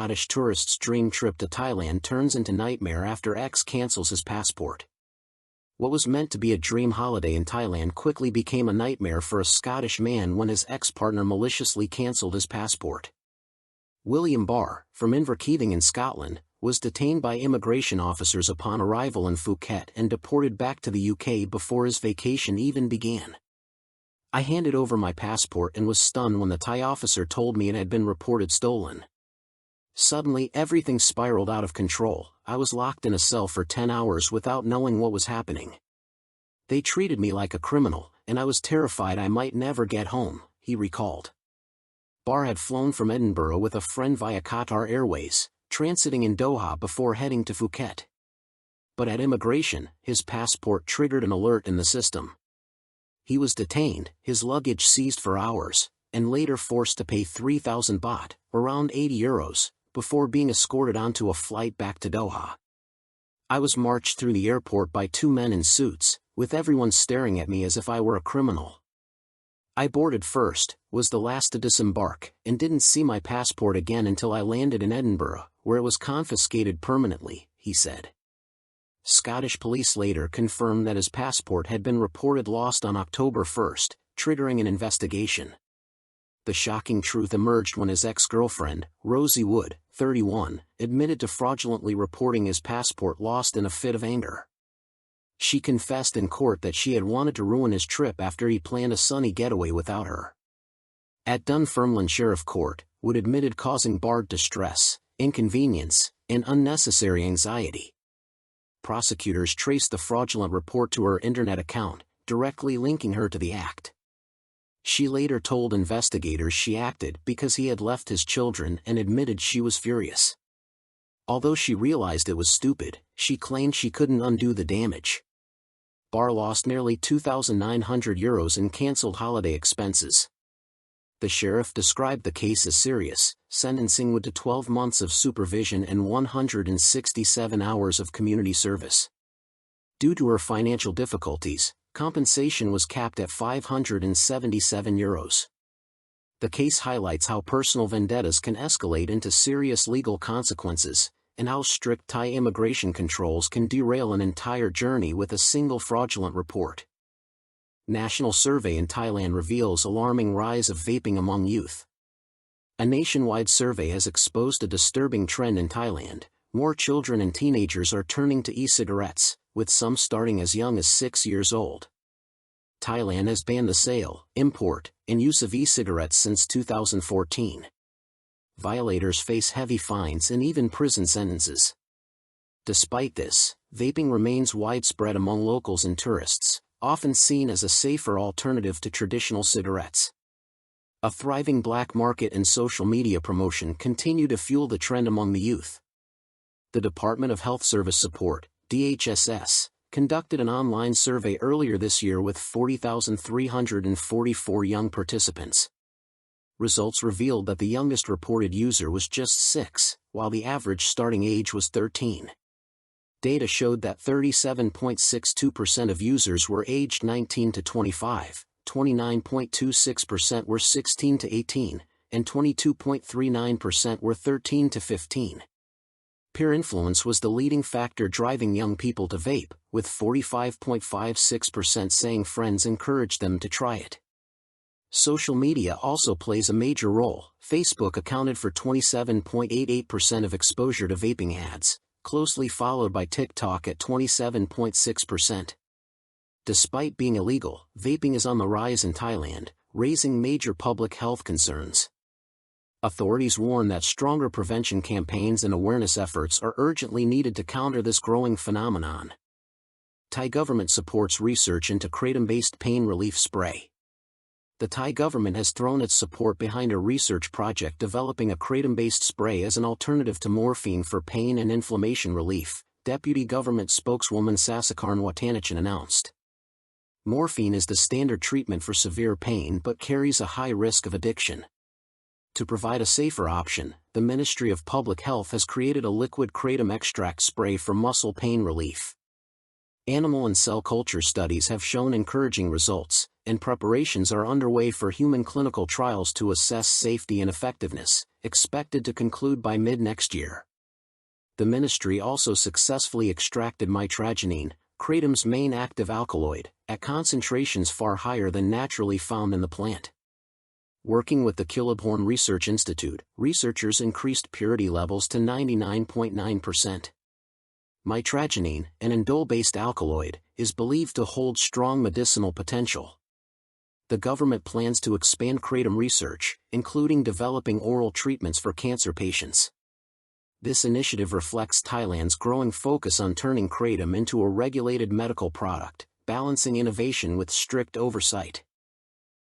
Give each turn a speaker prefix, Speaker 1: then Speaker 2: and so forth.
Speaker 1: Scottish tourist's dream trip to Thailand turns into nightmare after ex cancels his passport. What was meant to be a dream holiday in Thailand quickly became a nightmare for a Scottish man when his ex-partner maliciously cancelled his passport. William Barr, from Inverkeithing in Scotland, was detained by immigration officers upon arrival in Phuket and deported back to the UK before his vacation even began. I handed over my passport and was stunned when the Thai officer told me it had been reported stolen. Suddenly everything spiraled out of control. I was locked in a cell for 10 hours without knowing what was happening. They treated me like a criminal, and I was terrified I might never get home, he recalled. Barr had flown from Edinburgh with a friend via Qatar Airways, transiting in Doha before heading to Phuket. But at immigration, his passport triggered an alert in the system. He was detained, his luggage seized for hours, and later forced to pay 3,000 baht, around €80, before being escorted onto a flight back to Doha. I was marched through the airport by two men in suits, with everyone staring at me as if I were a criminal. I boarded first, was the last to disembark, and didn't see my passport again until I landed in Edinburgh, where it was confiscated permanently, he said. Scottish police later confirmed that his passport had been reported lost on October 1, triggering an investigation. The shocking truth emerged when his ex-girlfriend, Rosie Wood, 31, admitted to fraudulently reporting his passport lost in a fit of anger. She confessed in court that she had wanted to ruin his trip after he planned a sunny getaway without her. At Dunfermline Sheriff Court, Wood admitted causing Barr distress, inconvenience, and unnecessary anxiety. Prosecutors traced the fraudulent report to her internet account, directly linking her to the act. She later told investigators she acted because he had left his children and admitted she was furious. Although she realized it was stupid, she claimed she couldn't undo the damage. Barr lost nearly €2,900 in cancelled holiday expenses. The sheriff described the case as serious, sentencing Wood to 12 months of supervision and 167 hours of community service. Due to her financial difficulties, compensation was capped at €577. The case highlights how personal vendettas can escalate into serious legal consequences, and how strict Thai immigration controls can derail an entire journey with a single fraudulent report. National survey in Thailand reveals alarming rise of vaping among youth. A nationwide survey has exposed a disturbing trend in Thailand. More children and teenagers are turning to e-cigarettes, with some starting as young as 6 years old. Thailand has banned the sale, import, and use of e-cigarettes since 2014. Violators face heavy fines and even prison sentences. Despite this, vaping remains widespread among locals and tourists, often seen as a safer alternative to traditional cigarettes. A thriving black market and social media promotion continue to fuel the trend among the youth. The Department of Health Service Support, DHSS, conducted an online survey earlier this year with 40,344 young participants. Results revealed that the youngest reported user was just 6, while the average starting age was 13. Data showed that 37.62% of users were aged 19 to 25, 29.26% were 16 to 18, and 22.39% were 13 to 15. Peer influence was the leading factor driving young people to vape, with 45.56% saying friends encouraged them to try it. Social media also plays a major role. Facebook accounted for 27.88% of exposure to vaping ads, closely followed by TikTok at 27.6%. Despite being illegal, vaping is on the rise in Thailand, raising major public health concerns. Authorities warn that stronger prevention campaigns and awareness efforts are urgently needed to counter this growing phenomenon. Thai government supports research into kratom-based pain relief spray. The Thai government has thrown its support behind a research project developing a kratom-based spray as an alternative to morphine for pain and inflammation relief, Deputy Government Spokeswoman Sasikarn Watanachan announced. Morphine is the standard treatment for severe pain but carries a high risk of addiction. To provide a safer option, the Ministry of Public Health has created a liquid kratom extract spray for muscle pain relief. Animal and cell culture studies have shown encouraging results, and preparations are underway for human clinical trials to assess safety and effectiveness, expected to conclude by mid-next year. The ministry also successfully extracted mitragynine, kratom's main active alkaloid, at concentrations far higher than naturally found in the plant. Working with the Kilabhorn Research Institute, researchers increased purity levels to 99.9%. Mitragynine, an indole-based alkaloid, is believed to hold strong medicinal potential. The government plans to expand kratom research, including developing oral treatments for cancer patients. This initiative reflects Thailand's growing focus on turning kratom into a regulated medical product, balancing innovation with strict oversight.